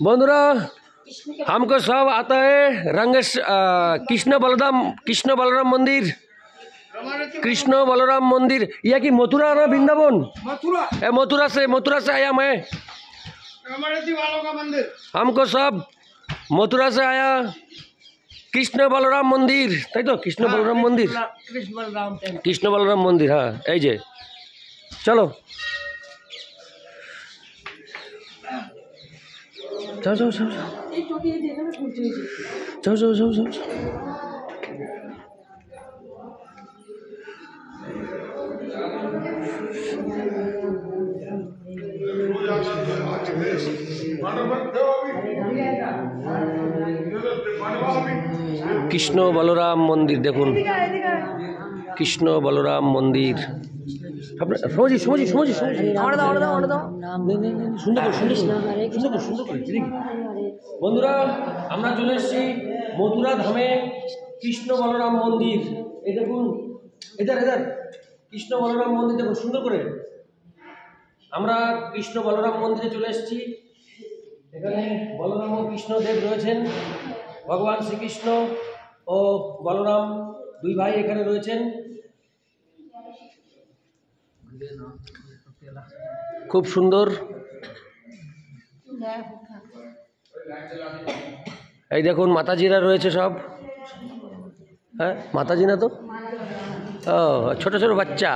बंधुरा हमको सब आता है कृष्ण बलराम मंदिर, कृष्ण बलराम मंदिर। यह कि मथुरा ना वृंदावन? मथुरा से आया मैं। वालों का मंदिर हमको सब मथुरा से आया। कृष्ण बलराम मंदिर, ताई तो कृष्ण बलराम मंदिर, कृष्ण बलराम मंदिर। हाँ ये चलो जाओ जाओ जाओ जाओ जाओ जाओ जाओ। कृष्ण बलराम मंदिर देखुन, कृष्ण बलराम मंदिर। समझी समझी समझी बंधुरा আমরা চলে এসেছি মথুরা ধামে কৃষ্ণ বলরাম মন্দির। এই দেখুন এধার কৃষ্ণ বলরাম মন্দির দেখুন সুন্দর করে। আমরা কৃষ্ণ বলরাম মন্দিরে চলে এসেছি। এখানে বলরাম ও কৃষ্ণদেব রয়েছেন। ভগবান শ্রীকৃষ্ণ ও বলরাম দুই ভাই এখানে রয়েছেন। খুব সুন্দর। এই দেখুন মাতাজিরা রয়েছে সব। হ্যাঁ মাতাজি না তো, ও ছোট ছোট বাচ্চা।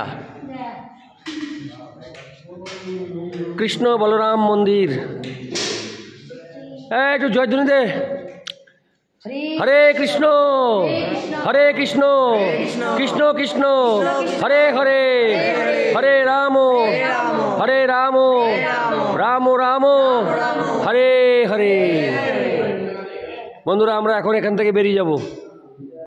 কৃষ্ণ বলরাম মন্দির। একটু জয়ধ্বনি দে। হরে কৃষ্ণ কৃষ্ণ কৃষ্ণ হরে হরে, হরে রাম রাম রাম হরে হরে। বন্ধুরা আমরা এখন এখান থেকে বেরিয়ে যাব।